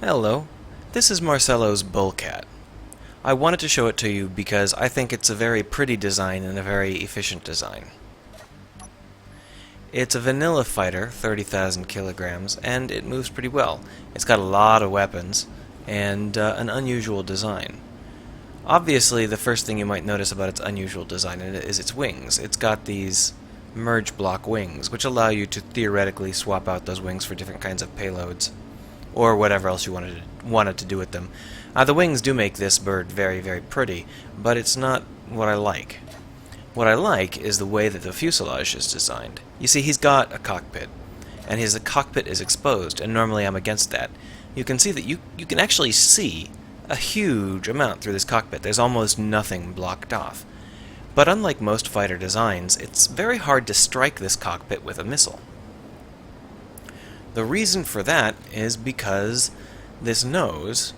Hello, this is Marcelo's Bullcat. I wanted to show it to you because I think it's a very pretty design and a very efficient design. It's a vanilla fighter, 30,000 kilograms, and it moves pretty well. It's got a lot of weapons and an unusual design. Obviously, the first thing you might notice about its unusual design is its wings. It's got these merge block wings, which allow you to theoretically swap out those wings for different kinds of payloads, or whatever else you wanted to do with them. The wings do make this bird very, very pretty, but it's not what I like. What I like is the way that the fuselage is designed. You see, he's got a cockpit, and his cockpit is exposed, and normally I'm against that. You can see that you can actually see a huge amount through this cockpit. There's almost nothing blocked off. But unlike most fighter designs, it's very hard to strike this cockpit with a missile. The reason for that is because this nose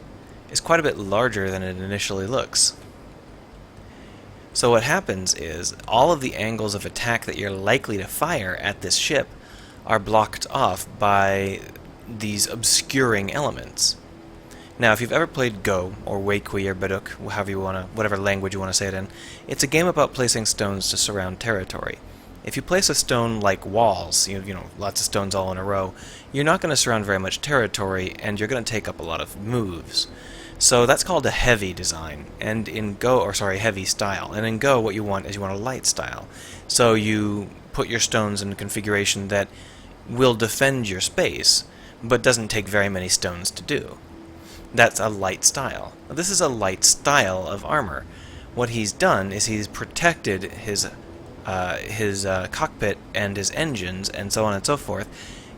is quite a bit larger than it initially looks. So what happens is all of the angles of attack that you're likely to fire at this ship are blocked off by these obscuring elements. Now, if you've ever played Go, or Wakui, or Baduk, whatever language you want to say it in, it's a game about placing stones to surround territory. If you place a stone like walls, you know, lots of stones all in a row, you're not going to surround very much territory, and you're going to take up a lot of moves. So that's called a heavy design, and in Go, heavy style. And in Go, what you want is you want a light style. So you put your stones in a configuration that will defend your space, but doesn't take very many stones to do. That's a light style. Now, this is a light style of armor. What he's done is he's protected his cockpit and his engines and so on and so forth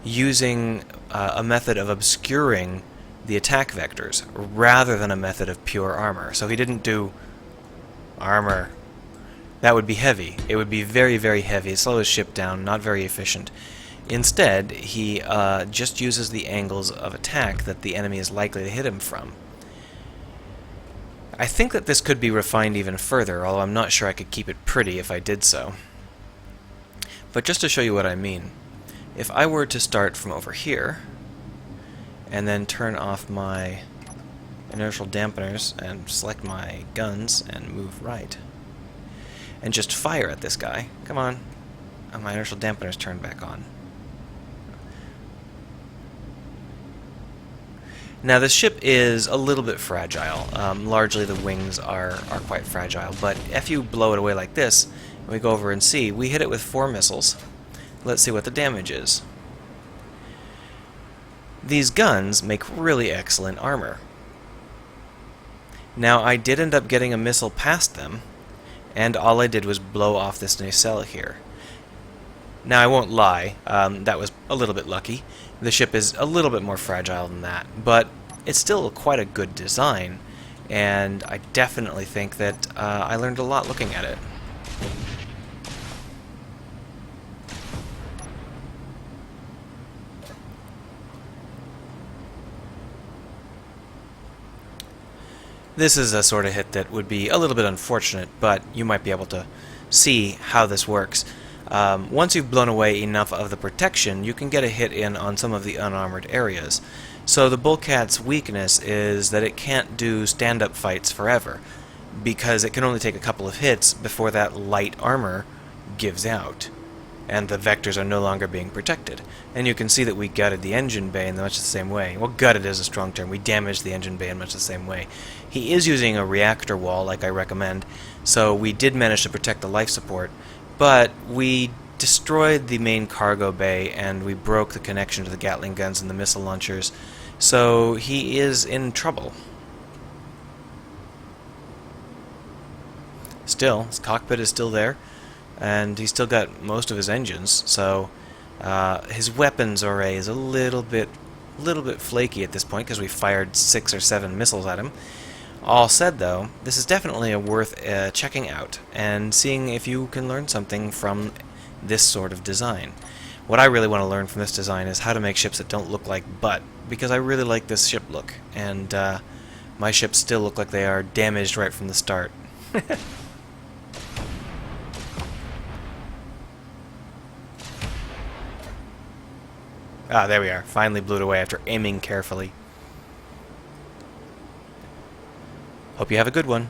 using a method of obscuring the attack vectors rather than a method of pure armor. So he didn't do armor. That would be heavy. It would be very, very heavy. It slows his ship down, not very efficient. Instead, he just uses the angles of attack that the enemy is likely to hit him from. I think that this could be refined even further, although I'm not sure I could keep it pretty if I did so. But just to show you what I mean, if I were to start from over here, and then turn off my inertial dampeners and select my guns and move right, and just fire at this guy, come on, and my inertial dampeners turned back on. Now this ship is a little bit fragile. Largely the wings are quite fragile, but if you blow it away like this, and we go over and see, we hit it with 4 missiles. Let's see what the damage is. These guns make really excellent armor. Now I did end up getting a missile past them, and all I did was blow off this nacelle here. Now I won't lie, that was a little bit lucky. The ship is a little bit more fragile than that, but it's still quite a good design, and I definitely think that I learned a lot looking at it. This is a sort of hit that would be a little bit unfortunate, but you might be able to see how this works. Once you've blown away enough of the protection, you can get a hit in on some of the unarmored areas. So the Bullcat's weakness is that it can't do stand-up fights forever, because it can only take a couple of hits before that light armor gives out, and the vectors are no longer being protected. And you can see that we gutted the engine bay in much the same way. Well, gutted is a strong term. We damaged the engine bay in much the same way. He is using a reactor wall, like I recommend, so we did manage to protect the life support, but we destroyed the main cargo bay and we broke the connection to the Gatling guns and the missile launchers, so he is in trouble. Still, his cockpit is still there, and he's still got most of his engines, so his weapons array is a little bit flaky at this point because we fired 6 or 7 missiles at him. All said, though, this is definitely worth checking out and seeing if you can learn something from this sort of design. What I really want to learn from this design is how to make ships that don't look like butt, because I really like this ship look, and my ships still look like they are damaged right from the start. Ah, there we are. Finally blew it away after aiming carefully. Hope you have a good one.